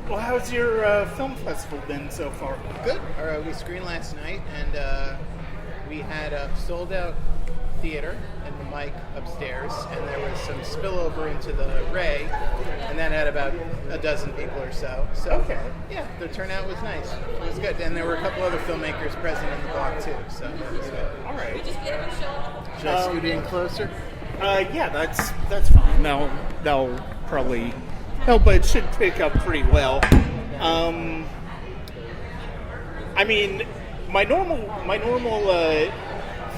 Well, how's your film festival been so far? Good. We screened last night, and we had a sold-out theater in the mic upstairs, and there was some spillover into the Ray, and that had about a dozen people or so. So, Okay. yeah, the turnout was nice. It was good, and there were a couple other filmmakers present in the block too. So, it was good. All right. Should I scoot in closer? Yeah, that's fine. They'll probably help, but it should pick up pretty well. I mean, my normal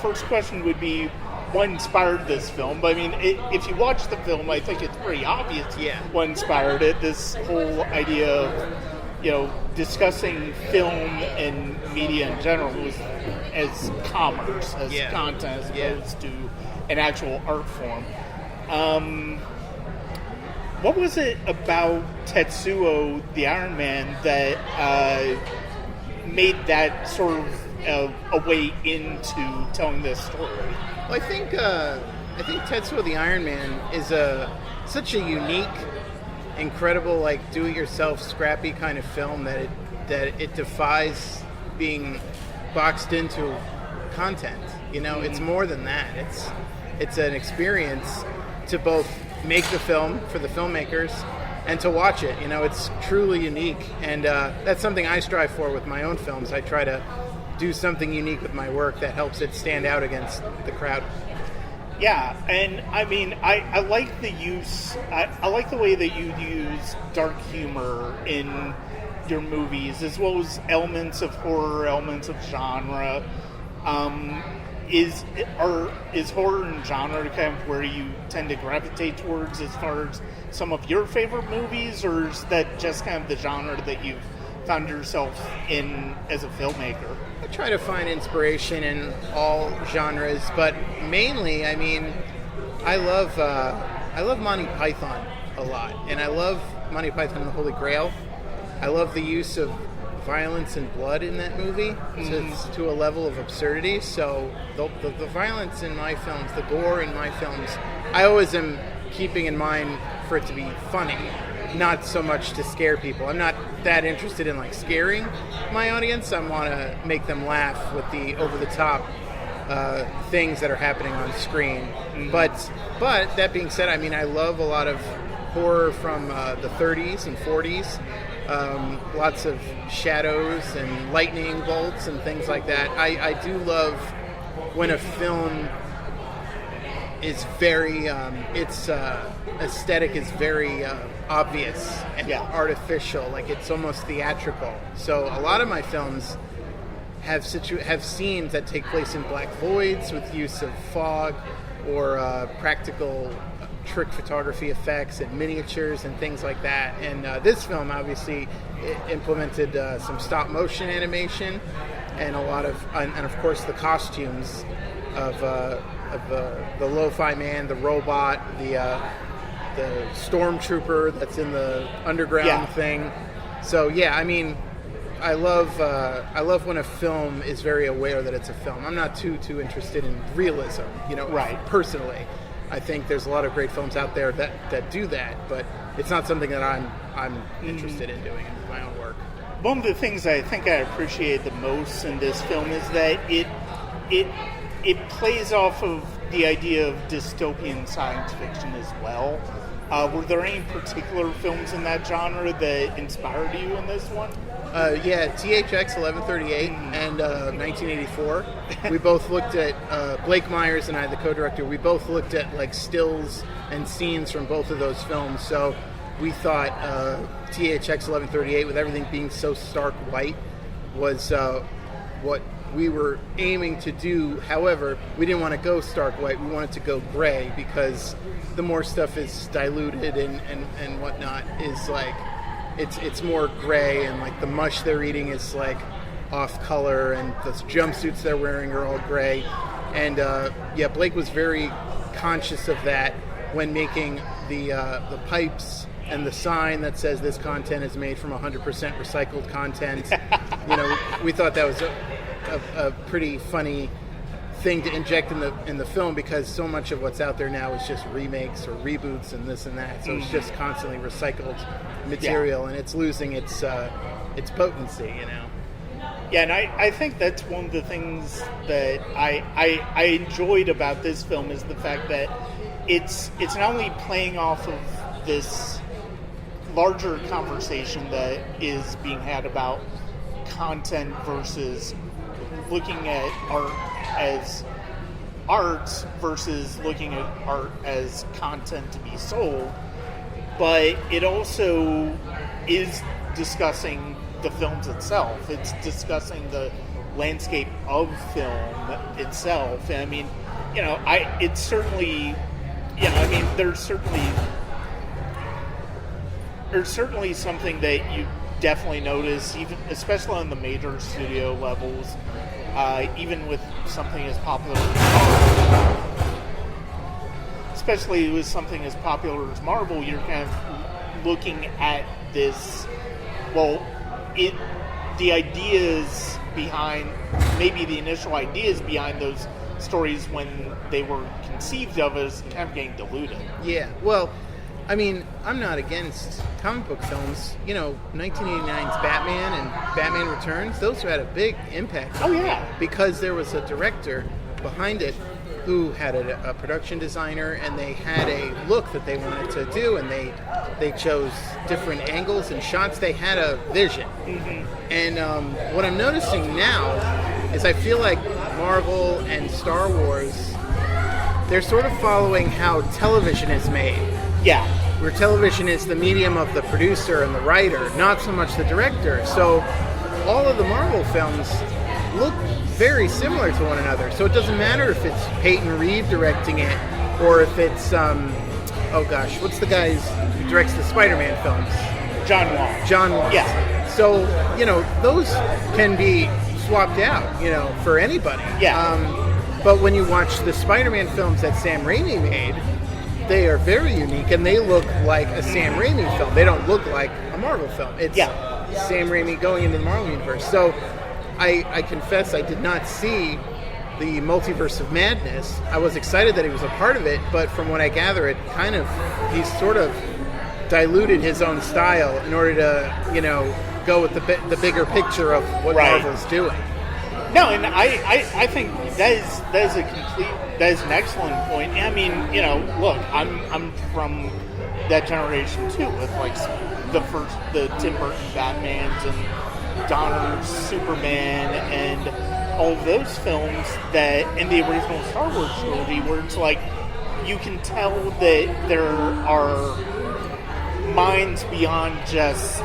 first question would be, what inspired this film? But I mean, if you watch the film, I think it's pretty obvious. Yeah. What inspired it? This whole idea of discussing film and media in general as commerce, as content, as opposed to an actual art form. What was it about Tetsuo, the Iron Man, that made that sort of a way into telling this story? Well, I think Tetsuo the Iron Man is such a unique, incredible, like do-it-yourself, scrappy kind of film that it defies being boxed into content. It's more than that. It's an experience to both make the film for the filmmakers and to watch it. It's truly unique, and that's something I strive for with my own films. I try to do something unique with my work that helps it stand out against the crowd. Yeah, and I mean, I like the use. I like the way that you use dark humor in your movies, as well as elements of horror, elements of genre. Is horror and genre kind of where you tend to gravitate towards as far as some of your favorite movies, or is that just kind of the genre that you've found yourself in as a filmmaker? I try to find inspiration in all genres, but mainly, I mean, I love Monty Python a lot, and I love Monty Python and the Holy Grail. I love the use of violence and blood in that movie to a level of absurdity. So the violence in my films, the gore in my films, I always am keeping in mind for it to be funny, not so much to scare people. I'm not that interested in like scaring my audience. I want to make them laugh with the over-the-top things that are happening on screen. But that being said, I mean, I love a lot of horror from the 30s and 40s. Lots of shadows and lightning bolts and things like that. I do love when a film is very, its aesthetic is very obvious and artificial, like it's almost theatrical. So a lot of my films have scenes that take place in black voids with use of fog or practical trick photography effects and miniatures and things like that. And this film obviously implemented some stop motion animation and a lot of, and of course the costumes of the lo-fi man, the robot, the stormtrooper that's in the underground thing. So I mean, I love when a film is very aware that it's a film. I'm not too interested in realism, personally. I think there's a lot of great films out there that do that, but it's not something that I'm interested in doing in my own work. One of the things I think I appreciate the most in this film is that it plays off of the idea of dystopian science fiction as well. Were there any particular films in that genre that inspired you in this one? THX 1138 and 1984. We both looked at, Blake Myers and I, the co-director, we both looked at like stills and scenes from both of those films. So we thought THX 1138, with everything being so stark white, was what we were aiming to do. However, we didn't want to go stark white. We wanted to go gray, because the more stuff is diluted and whatnot is like, it's more gray, and like the mush they're eating is like off color, and the jumpsuits they're wearing are all gray. And Blake was very conscious of that when making the pipes and the sign that says this content is made from 100% recycled content. We thought that was a pretty funny thing to inject in the film, because so much of what's out there now is just remakes or reboots and this and that. So it's just constantly recycled material, and it's losing its potency, you know. Yeah, and I think that's one of the things that I enjoyed about this film is the fact that it's not only playing off of this larger conversation that is being had about content versus looking at art as art versus looking at art as content to be sold, but it also is discussing the films itself. It's discussing the landscape of film itself. And I mean, you know, it's certainly, you know, I mean, there's certainly something that you definitely notice, even especially on the major studio levels, even with something as popular as Marvel, you're kind of looking at this, well, the ideas behind, maybe the initial ideas behind those stories when they were conceived of as kind of getting diluted. Yeah, well, I mean, I'm not against comic book films. You know, 1989's Batman and Batman Returns, those had a big impact. Oh, yeah. Because there was a director behind it who had a production designer, and they had a look that they wanted to do, and they chose different angles and shots. They had a vision. Mm-hmm. And what I'm noticing now is I feel like Marvel and Star Wars, they're sort of following how television is made. Yeah. Where television is the medium of the producer and the writer, not so much the director. So all of the Marvel films look very similar to one another. So it doesn't matter if it's Peyton Reed directing it, or if it's, what's the guy who directs the Spider-Man films? John Wong. Yeah. So, you know, those can be swapped out, you know, for anybody. Yeah. But when you watch the Spider-Man films that Sam Raimi made, they are very unique, and they look like a Sam Raimi film. They don't look like a Marvel film. It's Sam Raimi going into the Marvel universe. So I confess I did not see the Multiverse of Madness. I was excited that he was a part of it, but from what I gather, he's sort of diluted his own style in order to, you know, go with the bigger picture of what Marvel's doing. No, and I think that is an excellent point. I mean, you know, look, I'm from that generation too, with like the Tim Burton Batmans and Donner's Superman and all of those films that in the original Star Wars trilogy, where it's like you can tell that there are minds beyond just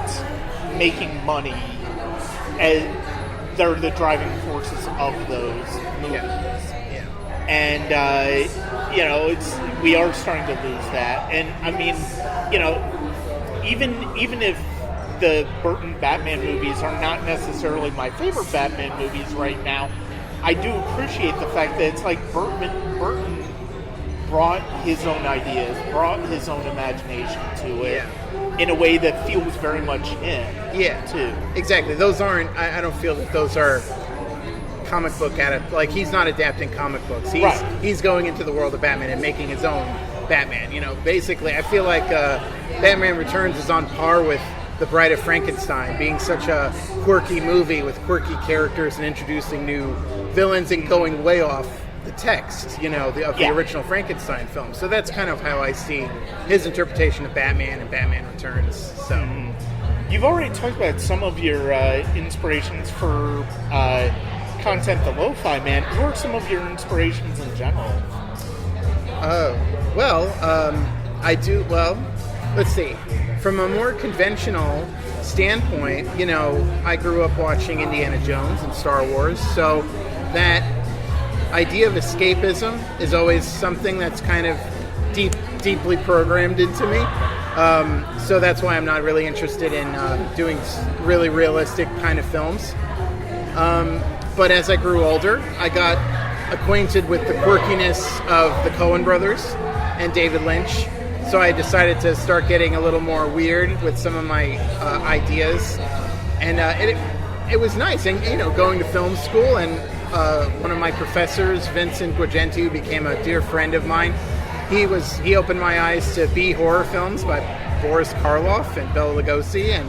making money, and they're the driving forces of those movies. Yeah. And you know, we are starting to lose that. And I mean, you know, even if the Burton Batman movies are not necessarily my favorite Batman movies right now, I do appreciate the fact that it's like Burton brought his own ideas, brought his own imagination to it in a way that feels very much him. Yeah, too. Exactly. Those aren't. I don't feel that those are comic book like he's not adapting comic books. He's going into the world of Batman and making his own Batman. You know, basically, I feel like Batman Returns is on par with The Bride of Frankenstein, being such a quirky movie with quirky characters and introducing new villains and going way off the text, you know, of the original Frankenstein film. So that's kind of how I see his interpretation of Batman and Batman Returns. So you've already talked about some of your inspirations for content, the lo-fi man. Who are some of your inspirations in general? I do. Well, let's see. From a more conventional standpoint, you know, I grew up watching Indiana Jones and Star Wars, so that idea of escapism is always something that's kind of deeply programmed into me. So that's why I'm not really interested in doing really realistic kind of films. But as I grew older, I got acquainted with the quirkiness of the Coen brothers and David Lynch. So I decided to start getting a little more weird with some of my ideas. And it was nice. And, you know, going to film school and one of my professors, Vincent Guagenti, who became a dear friend of mine. He opened my eyes to B horror films by Boris Karloff and Bela Lugosi, and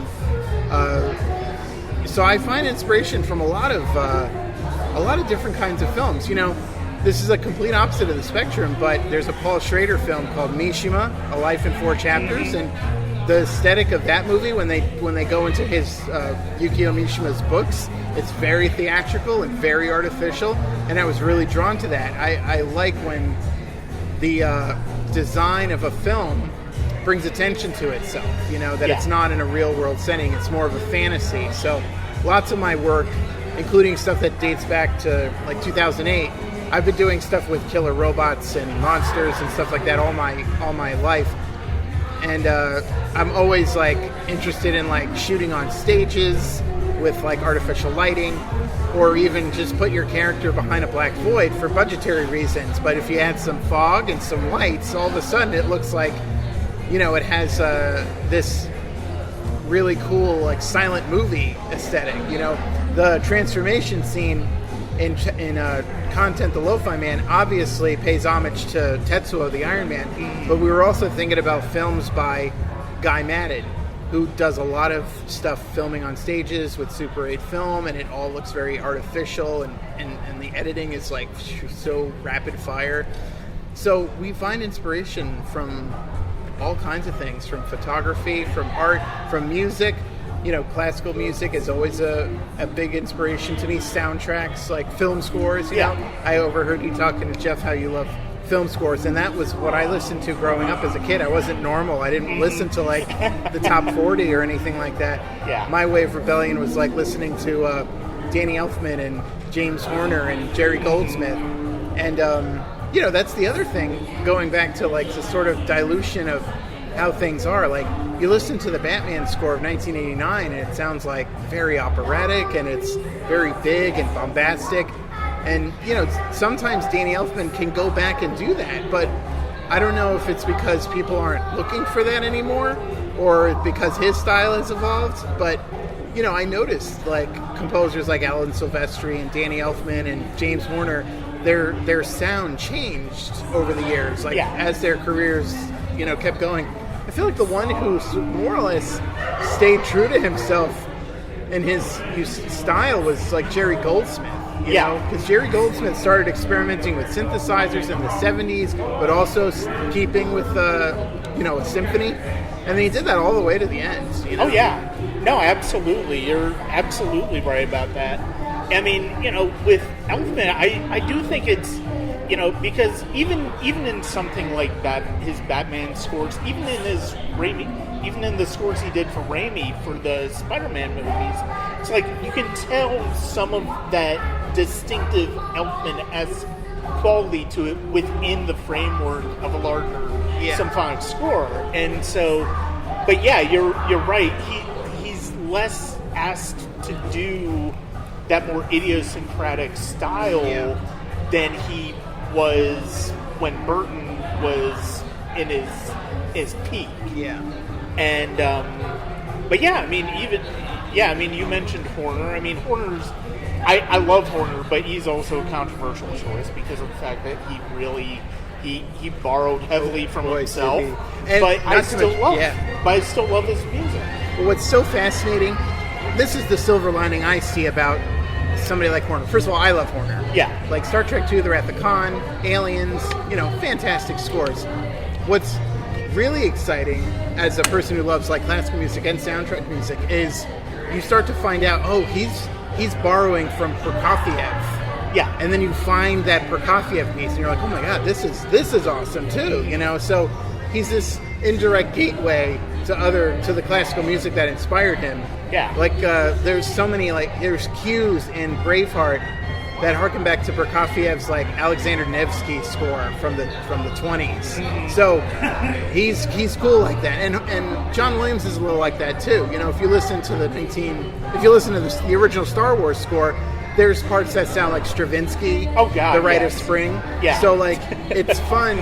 so I find inspiration from a lot of different kinds of films. You know, this is a complete opposite of the spectrum, but there's a Paul Schrader film called Mishima: A Life in 4 Chapters, and the aesthetic of that movie, when they go into his Yukio Mishima's books, it's very theatrical and very artificial, and I was really drawn to that. I like when the design of a film brings attention to itself, you know, that it's not in a real world setting, it's more of a fantasy. So lots of my work, including stuff that dates back to like 2008, I've been doing stuff with killer robots and monsters and stuff like that all my life. And I'm always like interested in like shooting on stages with like artificial lighting, or even just put your character behind a black void for budgetary reasons. But if you add some fog and some lights, all of a sudden it looks like, you know, it has this really cool like silent movie aesthetic. You know, the transformation scene in Content the Lo-Fi Man obviously pays homage to Tetsuo the Iron Man, but we were also thinking about films by Guy Maddin, who does a lot of stuff filming on stages with Super 8 film, and it all looks very artificial, and the editing is like so rapid fire. So we find inspiration from all kinds of things, from photography, from art, from music. You know, classical music is always a big inspiration to me. Soundtracks, like film scores, you know. I overheard you talking to Jeff how you love film scores, and that was what I listened to growing up as a kid. I wasn't normal. I didn't listen to like the top 40 or anything like that. Yeah. My way of rebellion was like listening to Danny Elfman and James Horner and Jerry Goldsmith. And, you know, that's the other thing, going back to like the sort of dilution of how things are. Like, you listen to the Batman score of 1989 and it sounds like very operatic, and it's very big and bombastic. And, you know, sometimes Danny Elfman can go back and do that, but I don't know if it's because people aren't looking for that anymore or because his style has evolved. But, you know, I noticed like composers like Alan Silvestri and Danny Elfman and James Horner, their sound changed over the years, like as their careers, you know, kept going. I feel like the one who more or less stayed true to himself in his style was like Jerry Goldsmith. You know, because Jerry Goldsmith started experimenting with synthesizers in the 70s, but also keeping with, you know, a symphony. And then he did that all the way to the end. You know? Oh, yeah. No, absolutely. You're absolutely right about that. I mean, you know, with Elfman, I do think it's, you know, because even in something like that, his Batman scores, even in the scores he did for Raimi for the Spider-Man movies, it's like you can tell some of that distinctive Elfman-esque quality to it within the framework of a larger symphonic score. And so, but yeah, you're right. He's less asked to do that more idiosyncratic style than he was when Burton was in his peak. Yeah. And but yeah, I mean, you mentioned Horner. I mean, Horner's, I love Horner, but he's also a controversial choice because of the fact that he borrowed heavily from himself. But I still love his music. But what's so fascinating, this is the silver lining I see about somebody like Horner. First of all, I love Horner. Yeah. Like Star Trek II, The Wrath of Khan, Aliens, you know, fantastic scores. What's really exciting as a person who loves like classical music and soundtrack music is you start to find out, oh, he's borrowing from Prokofiev. Yeah. And then you find that Prokofiev piece and you're like, oh my god, this is awesome too, you know? So he's this indirect gateway to the classical music that inspired him. Yeah. Like there's so many, like there's cues in Braveheart that harken back to Prokofiev's like Alexander Nevsky score from the 20s. Mm-hmm. So he's cool like that, and John Williams is a little like that too. You know, if you listen to the original Star Wars score, there's parts that sound like Stravinsky. Oh God, The Rite of Spring. Yeah. So like it's fun.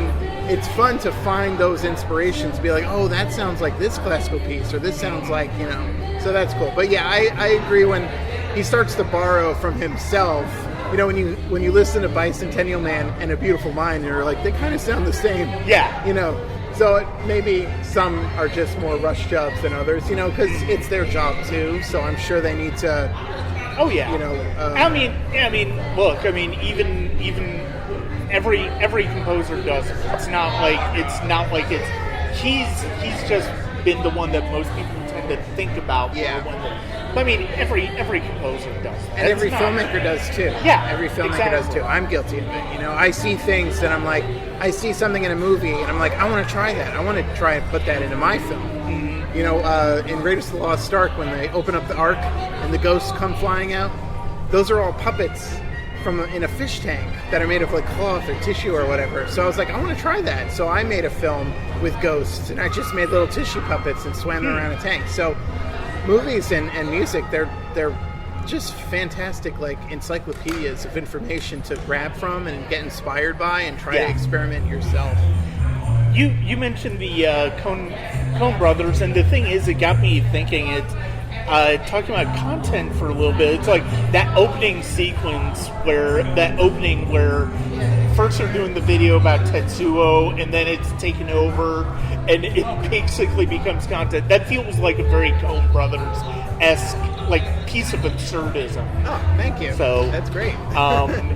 It's fun to find those inspirations. Be like, oh, that sounds like this classical piece, or this sounds like, you know. So that's cool. But yeah, I agree when he starts to borrow from himself. you know, when you listen to Bicentennial Man and A Beautiful Mind, you're like, they kind of sound the same. Yeah. You know, so maybe some are just more rush jobs than others, you know, because it's their job too. So I'm sure they need to. Oh yeah. You know. Look. Even every composer does it. It's not like he's just been the one that most people tend to think about. Yeah. I mean, every composer does. And every filmmaker does too. Yeah, every filmmaker does too. I'm guilty of it. You know, I see things that I'm like, I see something in a movie, and I'm like, I want to try that. I want to try and put that into my film. Mm-hmm. You know, in Raiders of the Lost Ark, when they open up the Ark and the ghosts come flying out, those are all puppets in a fish tank that are made of like cloth or tissue or whatever. So I was like, I want to try that. So I made a film with ghosts, and I just made little tissue puppets and swam them around a tank. So movies and music, they're just fantastic, like encyclopedias of information to grab from and get inspired by and try to experiment yourself. You mentioned the Coen brothers, and the thing is, it got me thinking. It's talking about content for a little bit. It's like that opening sequence where first they're doing the video about Tetsuo, and then it's taken over, and it basically becomes content. That feels like a very Coen Brothers-esque like piece of absurdism. Oh, thank you. So that's great.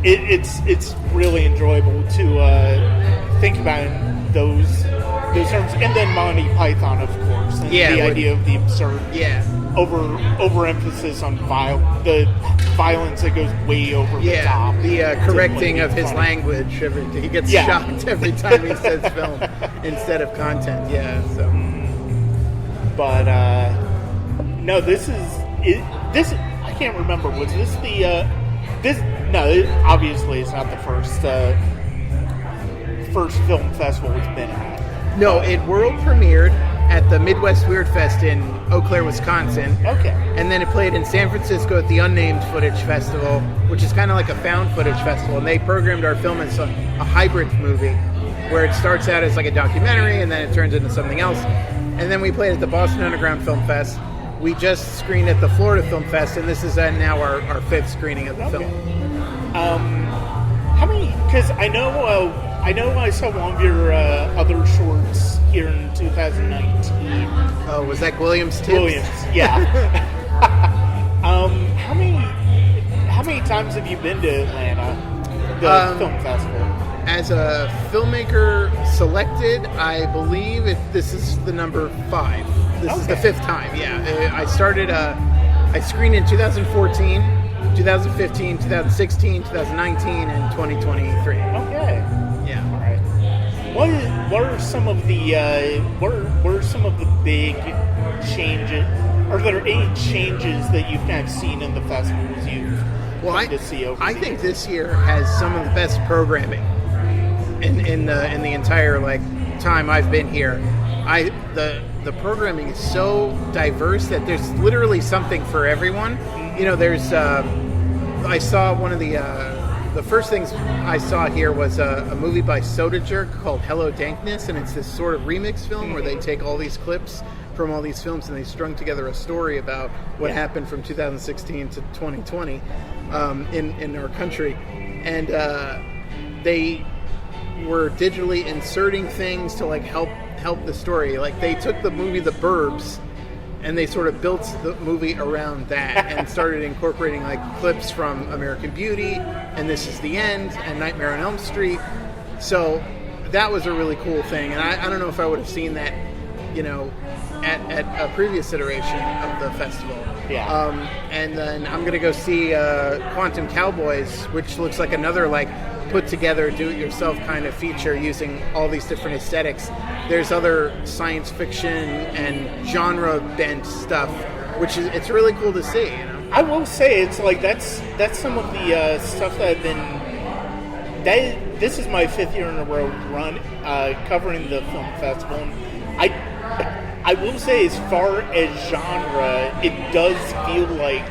It's really enjoyable to think about those terms, and then Monty Python, of course, and the idea of the absurd. Yeah. Overemphasis on the violence that goes way over the top. The correcting of his language. He gets shocked every time he says film instead of content. Yeah. So. But no, this is it. This I can't remember. Was this the this? No, obviously it's not the first film festival it's been at. No, it world premiered at the Midwest Weird Fest in Eau Claire, Wisconsin. Okay. And then it played in San Francisco at the Unnamed Footage Festival, which is kind of like a found footage festival. And they programmed our film as a hybrid movie, where it starts out as like a documentary and then it turns into something else. And then we played at the Boston Underground Film Fest. We just screened at the Florida Film Fest, and this is now our fifth screening of the film. How many? Because I know I saw one of your other shorts here in 2019. Oh, was that Williams Tips? Williams, yeah. How many times have you been to Atlanta, the film festival? As a filmmaker selected, I believe this is the number 5. This is the 5th time. Yeah, I started. I screened in 2014, 2015, 2016, 2019, and 2023. Okay. Yeah. All right. What are some of the big changes? Are there any changes that you've kind of seen in the festivals you've come to see over? I think this year has some of the best programming in the entire time I've been here. The programming is so diverse that there's literally something for everyone. You know, there's I saw one of the first things I saw here was a movie by Soda Jerk called Hello Dankness, and it's this sort of remix film where they take all these clips from all these films and they strung together a story about what happened from 2016 to 2020 in our country, and they were digitally inserting things to help the story. Like they took the movie The Burbs and they sort of built the movie around that and started incorporating clips from American Beauty and This Is the End and Nightmare on Elm Street. So that was a really cool thing, and I don't know if I would have seen that, at a previous iteration of the festival. Yeah. And then I'm gonna go see Quantum Cowboys, which looks like another put together do-it-yourself kind of feature using all these different aesthetics. There's other science fiction and genre bent stuff, which it's really cool to see. I will say it's that's some of the stuff that I've been. This is my 5th year in a row run covering the film festival. And I will say, as far as genre, it does feel like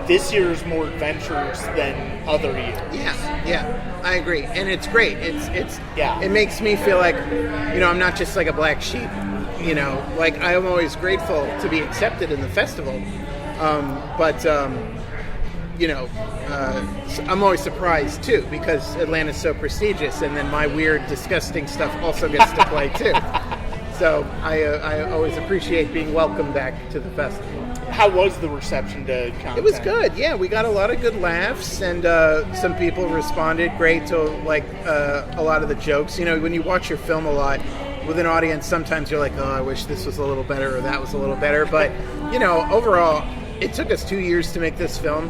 this year is more adventurous than other years. Yeah, I agree, and it's great. It makes me feel like, I'm not just a black sheep. I'm always grateful to be accepted in the festival, but I'm always surprised too because Atlanta's so prestigious, and then my weird, disgusting stuff also gets to play too. So I always appreciate being welcomed back to the festival. How was the reception to content? It was good. Yeah, we got a lot of good laughs, and some people responded great to a lot of the jokes. When you watch your film a lot with an audience, sometimes you're like, oh, I wish this was a little better or that was a little better. But overall, it took us 2 years to make this film,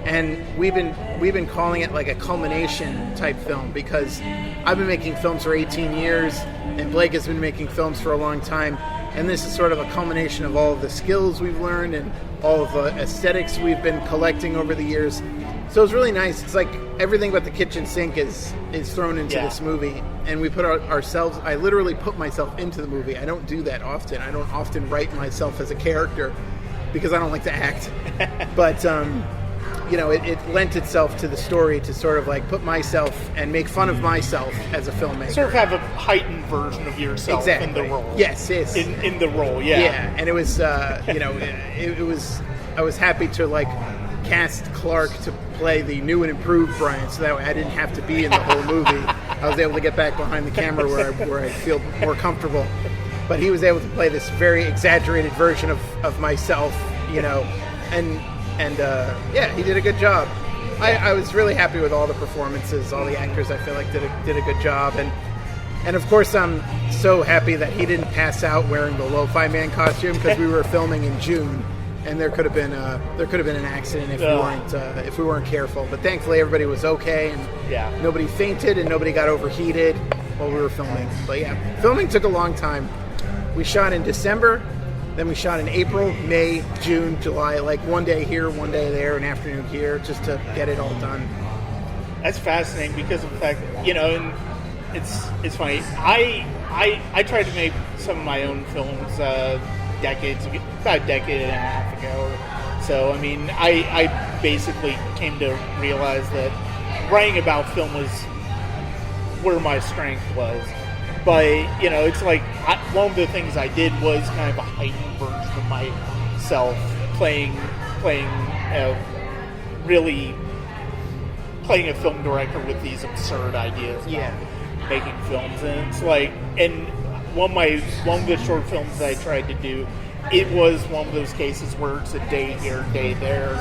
and we've been calling it like a culmination type film because I've been making films for 18 years, and Blake has been making films for a long time. And this is sort of a culmination of all of the skills we've learned and all of the aesthetics we've been collecting over the years. So it's really nice. It's like everything but the kitchen sink is thrown into this movie. And we put ourselves, I literally put myself into the movie. I don't do that often. I don't often write myself as a character because I don't like to act. But, it lent itself to the story to sort of like put myself and make fun of myself as a filmmaker. Sort of have a heightened version of yourself in the role. Yes. In the role, yeah. Yeah, and it was, it was, I was happy to like cast Clark to play the new and improved Brian, so that way I didn't have to be in the whole movie. I was able to get back behind the camera where I feel more comfortable. But he was able to play this very exaggerated version of myself, and he did a good job. I was really happy with all the performances. All the actors, I feel like, did a good job. And of course, I'm so happy that he didn't pass out wearing the Lo-Fi Man costume because we were filming in June, and there could have been an accident if we weren't careful. But thankfully, everybody was okay, and nobody fainted and nobody got overheated while we were filming. But yeah, filming took a long time. We shot in December. Then we shot in April, May, June, July, like one day here, one day there, an afternoon here, just to get it all done. That's fascinating because of the fact, and it's funny. I tried to make some of my own films about a decade and a half ago. So, I mean, I basically came to realize that writing about film was where my strength was. But, it's like one of the things I did was kind of a heightened version of myself really playing a film director with these absurd ideas about making films. And it's like, and one of the short films I tried to do, it was one of those cases where it's a day here, day there.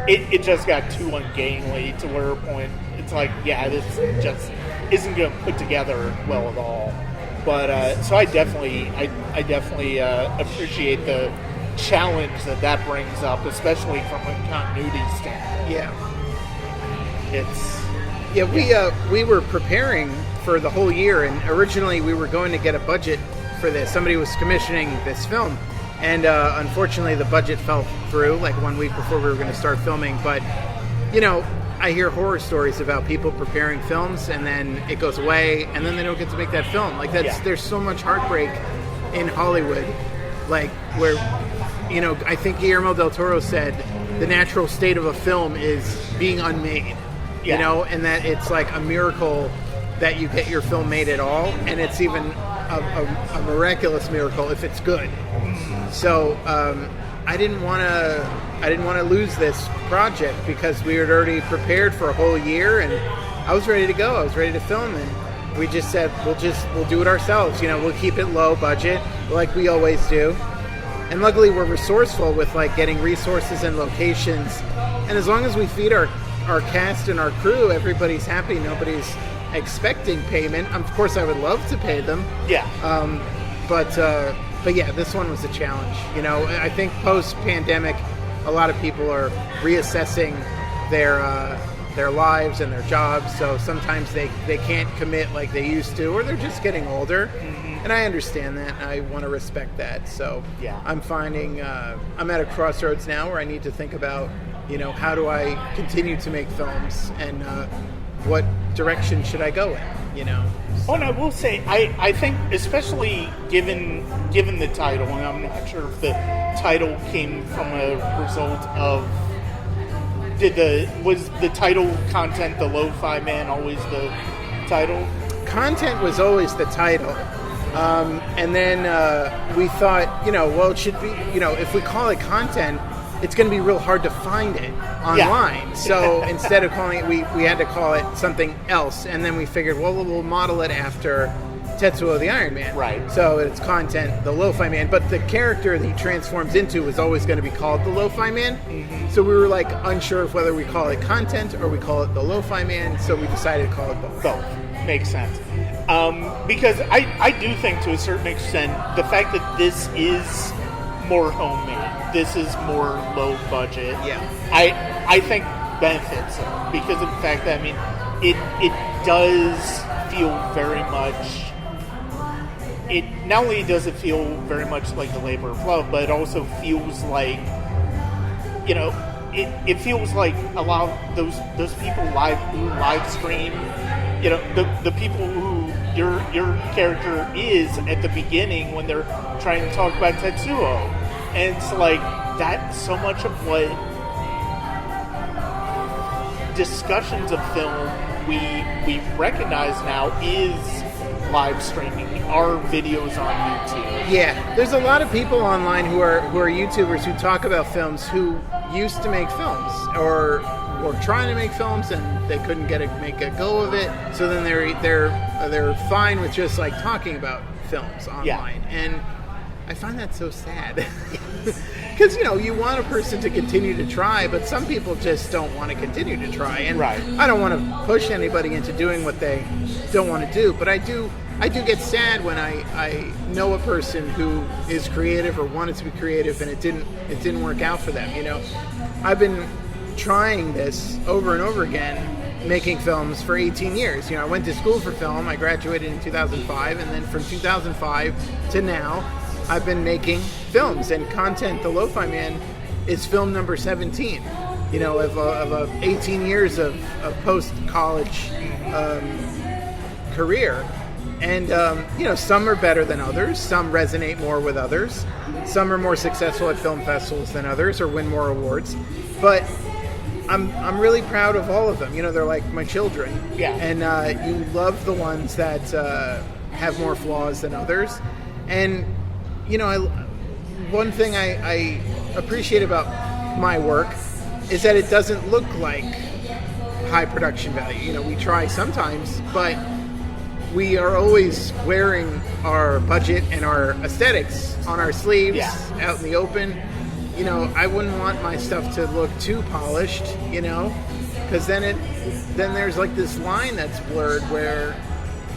It just got too ungainly to where a point it's like, this just isn't going to put together well at all. But so I definitely appreciate the challenge that brings up, especially from a continuity standpoint. We were preparing for the whole year, and originally we were going to get a budget for this. Somebody was commissioning this film, and unfortunately the budget fell through like 1 week before we were going to start filming. But I hear horror stories about people preparing films and then it goes away and then they don't get to make that film. Like there's so much heartbreak in Hollywood, like where, I think Guillermo del Toro said the natural state of a film is being unmade, and that it's like a miracle that you get your film made at all, and it's even a miraculous miracle if it's good. So I didn't want to lose this project because we had already prepared for a whole year, and I was ready to go. I was ready to film, and we just said we'll do it ourselves. We'll keep it low budget like we always do. And luckily, we're resourceful with like getting resources and locations. And as long as we feed our cast and our crew, everybody's happy. Nobody's expecting payment. Of course, I would love to pay them. But yeah, this one was a challenge. I think post-pandemic, a lot of people are reassessing their lives and their jobs. So sometimes they can't commit like they used to, or they're just getting older. And I understand that. I want to respect that. So I'm finding I'm at a crossroads now where I need to think about, how do I continue to make films and what direction should I go in? Oh, and I will say, I think, especially given the title, and I'm not sure if the title came from a result of, was the title content, the Lo-Fi Man, always the title? Content was always the title. And then we thought, it should be, if we call it content, it's going to be real hard to find it online. So instead of calling it, we had to call it something else. And then we figured, well, we'll model it after Tetsuo the Iron Man. Right. So it's content, the Lo-Fi Man. But the character that he transforms into was always going to be called the Lo-Fi Man. Mm-hmm. So we were like unsure of whether we call it content or we call it the Lo-Fi Man. So we decided to call it both. Both. Makes sense. Because I do think to a certain extent, the fact that this is more homemade, this is more low budget, I think benefits it because of the fact that, I mean, it does feel very much, it not only does it feel very much like a labor of love, but it also feels like, you know, it feels like a lot of those people who live stream, you know, the people who your character is at the beginning when they're trying to talk about Tetsuo. And it's like that, so much of what discussions of film we recognize now is live streaming, our videos on YouTube. Yeah, there's a lot of people online who are YouTubers who talk about films who used to make films or trying to make films and they couldn't make a go of it. So then they're fine with just like talking about films online. And I find that so sad. Because, you know, you want a person to continue to try, but some people just don't want to continue to try. And I don't want to push anybody into doing what they don't want to do, but I do get sad when I know a person who is creative or wanted to be creative and it didn't work out for them. You know, I've been trying this over and over again, making films for 18 years. You know, I went to school for film. I graduated in 2005, and then from 2005 to now, I've been making films and content. The Lo-Fi Man is film number 17. You know, of 18 years of post-college career. And, you know, some are better than others. Some resonate more with others. Some are more successful at film festivals than others or win more awards. But I'm really proud of all of them. You know, they're like my children. Yeah. And you love the ones that have more flaws than others. And, you know, one thing I appreciate about my work is that it doesn't look like high production value. You know, we try sometimes, but we are always wearing our budget and our aesthetics on our sleeves out in the open. You know, I wouldn't want my stuff to look too polished, you know, because then there's like this line that's blurred where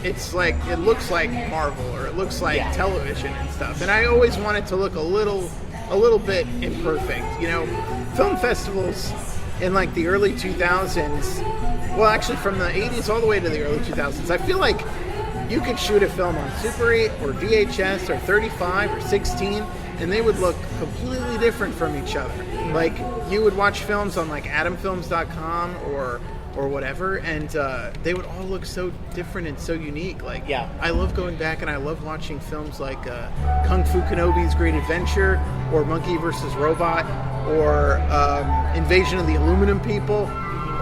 it's like, it looks like Marvel or it looks like television and stuff. And I always want it to look a little bit imperfect. You know, film festivals in like the early 2000s, well, actually from the 80s all the way to the early 2000s, I feel like you could shoot a film on Super 8 or VHS or 35 or 16 and they would look completely different from each other. Like, you would watch films on like atomfilms.com or whatever, and they would all look so different and so unique. Like, I love going back and I love watching films like Kung Fu Kenobi's Great Adventure or Monkey vs. Robot or Invasion of the Aluminum People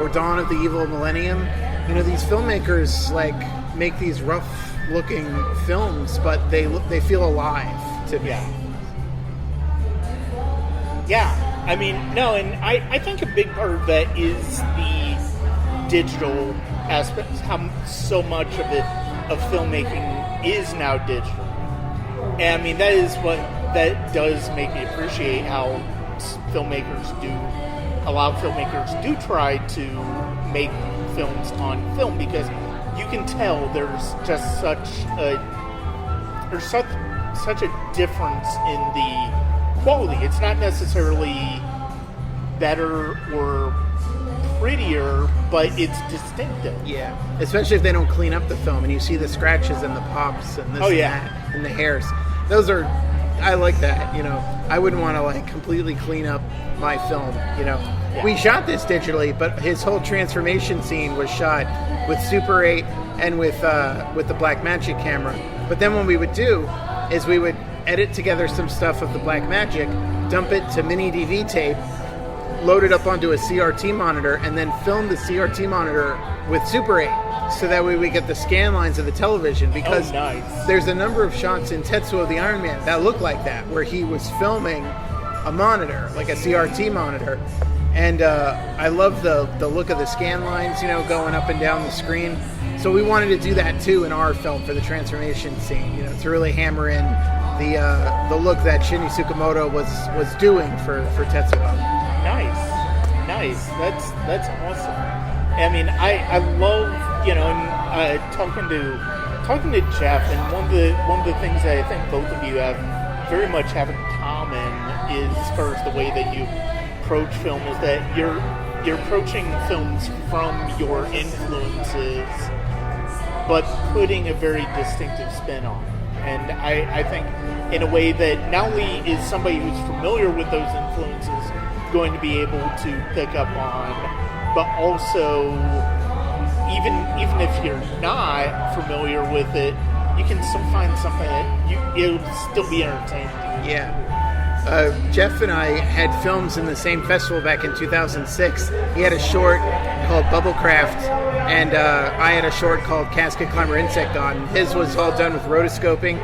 or Dawn of the Evil Millennium. You know, these filmmakers like make these rough looking films, but they feel alive to me. Yeah, I mean, no, and I think a big part of that is the digital aspect, how so much of filmmaking is now digital. And I mean, that does make me appreciate how a lot of filmmakers do try to make films on film, because you can tell there's just such a difference in the quality. It's not necessarily better or prettier, but it's distinctive. Yeah, especially if they don't clean up the film and you see the scratches and the pops and this and that and the hairs. Those are, I like that, you know. I wouldn't want to like completely clean up my film, you know. Yeah. We shot this digitally, but his whole transformation scene was shot with Super 8 and with the Blackmagic camera. But then what we would do is we would edit together some stuff of the Blackmagic, dump it to mini DV tape, load it up onto a CRT monitor, and then film the CRT monitor with Super 8. So that way we get the scan lines of the television, because there's a number of shots in Tetsuo the Iron Man that look like that, where he was filming a monitor, like a CRT monitor. And I love the look of the scan lines, going up and down the screen. So we wanted to do that too in our film for the transformation scene, to really hammer in the look that Shinya Tsukamoto was doing for Tetsuo. Nice. That's awesome. I mean, I love, and talking to Jeff, and one of the things that I think both of you very much have in common is first the way that you approach film is that you're approaching films from your influences, but putting a very distinctive spin on it. And I think in a way that not only is somebody who's familiar with those influences going to be able to pick up on, but also even if you're not familiar with it, you can still find something that it'll still be entertaining to you. Yeah. Jeff and I had films in the same festival back in 2006. He had a short called Bubblecraft, and I had a short called Casket Climber Insect Gone. His was all done with rotoscoping,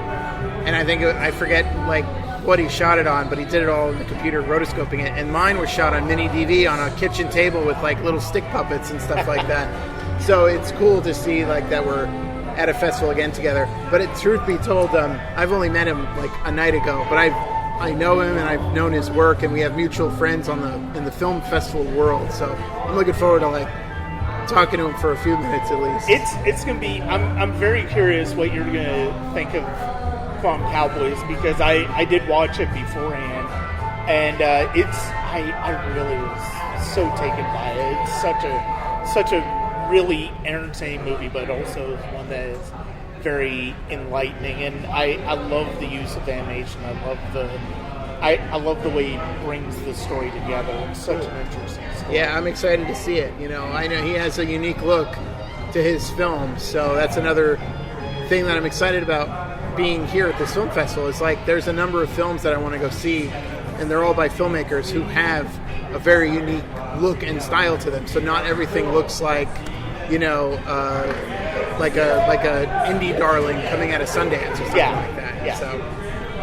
and I forget what he shot it on, but he did it all in the computer rotoscoping it. And mine was shot on mini DV on a kitchen table with little stick puppets and stuff like that. So it's cool to see that we're at a festival again together. But truth be told, I've only met him a night ago, but I know him and I've known his work, and we have mutual friends in the film festival world. So I'm looking forward to talking to him for a few minutes at least. It's gonna be. I'm very curious what you're gonna think of Clown Cowboys, because I did watch it beforehand, and I really was so taken by it. It's such a really entertaining movie, but also is one that is very enlightening, and I love the use of animation. I love the way he brings the story together. It's such an interesting story. Yeah, I'm excited to see it. I know he has a unique look to his films, so that's another thing that I'm excited about being here at this film festival. Is there's a number of films that I want to go see, and they're all by filmmakers who have a very unique look and style to them. So not everything looks like a indie darling coming out of Sundance or something like that. Yeah. So,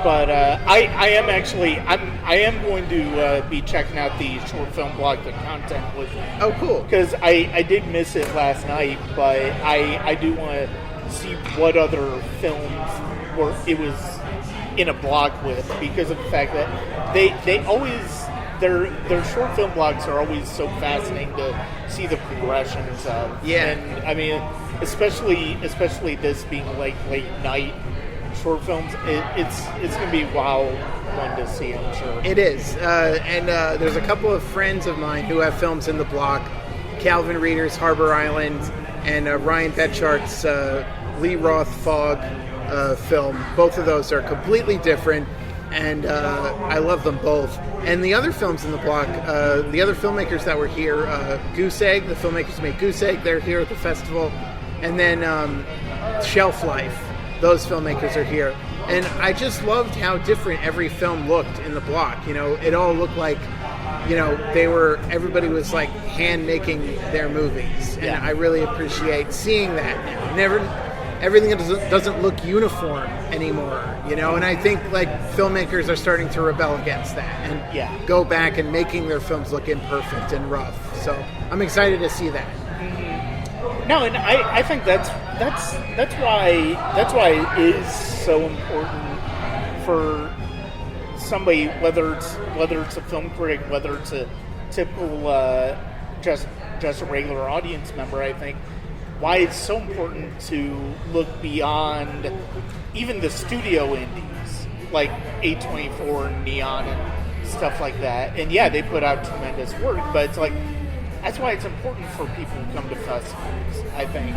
but I am going to be checking out the short film blog, The Content with. Oh, cool! Because I did miss it last night, but I do want to see what other films it was in a blog with, because of the fact that they always. Their short film blogs are always so fascinating to see the progressions of. Yeah. And I mean, especially this being late night short films, it's going to be a wild one to see, I'm sure. It is. And there's a couple of friends of mine who have films in the block. Calvin Reeder's Harbor Island and Ryan Betchart's Lee Roth Fog film. Both of those are completely different, and I love them both. And the other films in the block, the other filmmakers that were here, Goose Egg, the filmmakers who made Goose Egg, they're here at the festival. And then Shelf Life, those filmmakers are here. And I just loved how different every film looked in the block. It all looked like, everybody was hand making their movies. And I really appreciate seeing that now. Everything doesn't look uniform anymore, and I think filmmakers are starting to rebel against that and go back and making their films look imperfect and rough. So I'm excited to see that. Mm-hmm. No, and I think that's why it is so important for somebody, whether it's a film critic, whether it's a typical just a regular audience member. I think why it's so important to look beyond even the studio indies like A24 and Neon and stuff like that. And they put out tremendous work, but it's that's why it's important for people who come to festivals, I think,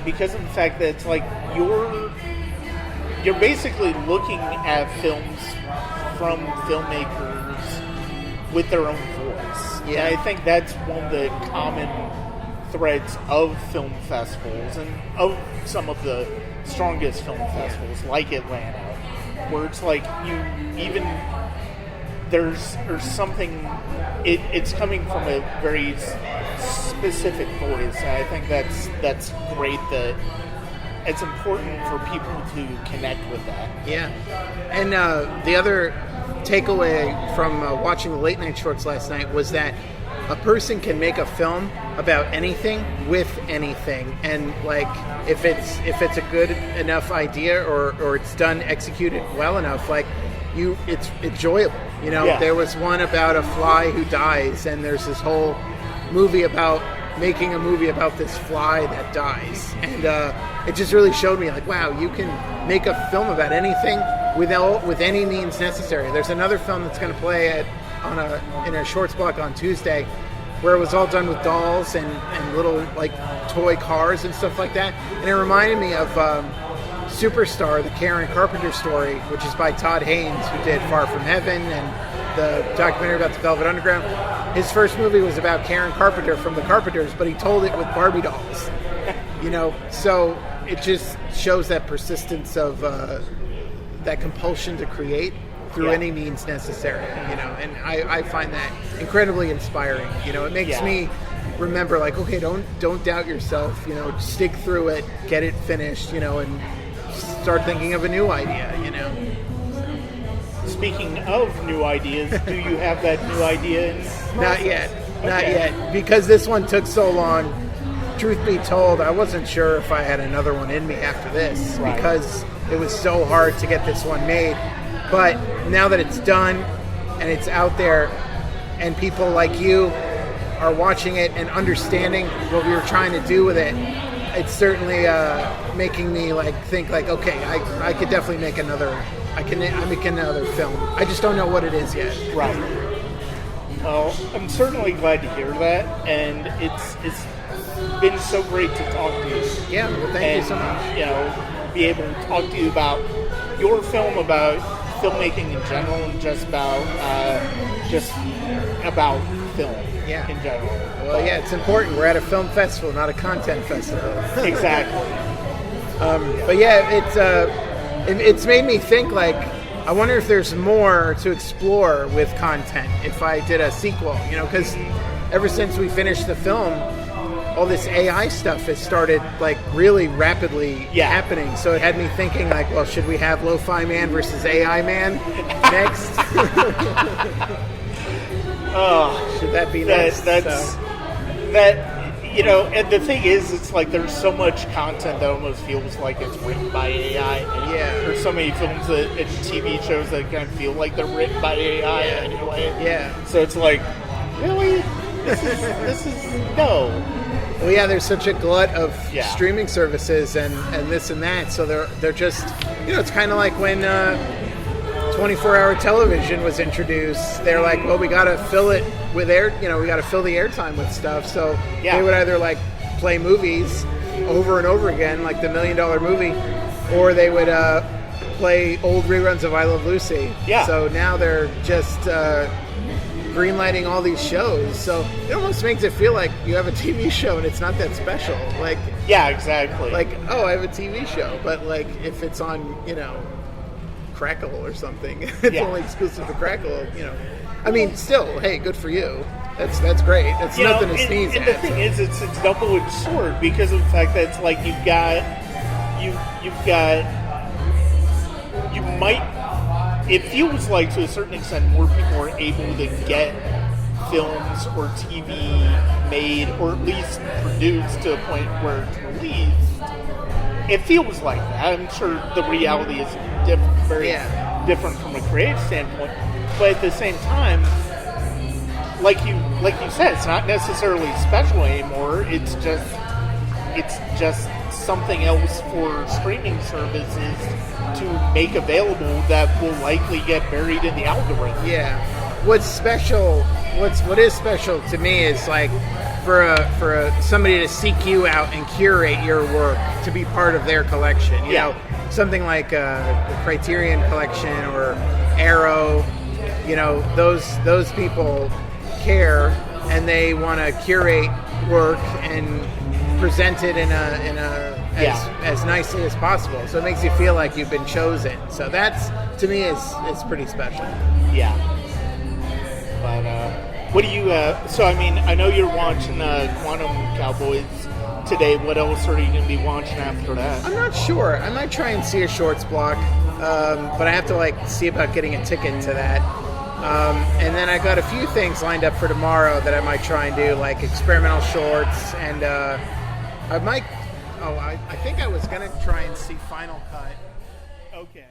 because of the fact that it's you're basically looking at films from filmmakers with their own voice. Yeah. And I think that's one of the common threads of film festivals and of some of the strongest film festivals like Atlanta, where it's there's something, it's coming from a very specific voice, and I think that's great that it's important for people to connect with that. Yeah. And the other takeaway from watching the late night shorts last night was that a person can make a film about anything with anything, and like if it's a good enough idea or it's done executed well enough, like it's enjoyable. You know, there was one about a fly who dies, and there's this whole movie about making a movie about this fly that dies, and it just really showed me like, wow, you can make a film about anything with any means necessary. There's another film that's going to play in a shorts block on Tuesday, where it was all done with dolls and little like toy cars and stuff like that, and it reminded me of Superstar, the Karen Carpenter story, which is by Todd Haynes, who did Far From Heaven and the documentary about the Velvet Underground. His first movie was about Karen Carpenter from the Carpenters, but he told it with Barbie dolls. You know, so it just shows that persistence of that compulsion to create through any means necessary. You know, and I find that incredibly inspiring. You know, it makes me remember, like, okay, don't doubt yourself. You know, stick through it, get it finished. You know, and start thinking of a new idea. You know. Speaking of new ideas, do you have that new idea in process? Not yet, because this one took so long. Truth be told, I wasn't sure if I had another one in me after this, because it was so hard to get this one made. But now that it's done and it's out there, and people like you are watching it and understanding what we were trying to do with it, it's certainly making me like think like, okay, I could definitely make another. I make another film. I just don't know what it is yet. Right. Well, I'm certainly glad to hear that, and it's been so great to talk to you. Yeah, well, thank you so much. You know, be able to talk to you about your film, about filmmaking in general, and just about film in general. Well, yeah, it's important. We're at a film festival, not a content festival. Exactly. But yeah, it's made me think, like, I wonder if there's more to explore with content if I did a sequel, you know, because ever since we finished the film, all this AI stuff has started, like, really rapidly happening. So it had me thinking, like, well, should we have Lo-Fi Man versus AI Man next? Should that be next? You know, and the thing is, it's like there's so much content that almost feels like it's written by AI. And there's so many films and TV shows that kind of feel like they're written by AI anyway. Yeah. So it's like, really? This is no. Well, yeah, there's such a glut of streaming services and this and that. So they're just, you know, it's kind of like when 24-hour television was introduced. They're like, well, we got to fill it with we got to fill the airtime with stuff. So they would either like play movies over and over again, like the $1 Million Movie, or they would play old reruns of I Love Lucy. Yeah. So now they're just greenlighting all these shows. So it almost makes it feel like you have a TV show and it's not that special. Like, yeah, exactly. Like, oh, I have a TV show, but like if it's on, you know, Crackle or something, it's only exclusive to Crackle, you know. I mean, still, hey, good for you. That's great. That's nothing to sneeze at. And the thing is, it's a double-edged sword because of the fact that it's like you might. It feels like to a certain extent more people are able to get films or TV made or at least produced to a point where it's released. It feels like that. I'm sure the reality is very different from a creative standpoint. But at the same time, like you said, it's not necessarily special anymore. It's just something else for streaming services to make available that will likely get buried in the algorithm. Yeah. What's special? What is special to me is like for somebody to seek you out and curate your work to be part of their collection. You know, something like the Criterion Collection or Arrow. You know, those people care and they want to curate work and present it in as nicely as possible. So it makes you feel like you've been chosen. So that's, to me, is pretty special. Yeah. But what do you? So I mean, I know you're watching Quantum Cowboys today. What else are you going to be watching after that? I'm not sure. I might try and see a shorts block. but I have to like see about getting a ticket to that. And then I got a few things lined up for tomorrow that I might try and do, like experimental shorts, and I might. I think I was gonna try and see Final Cut. Okay.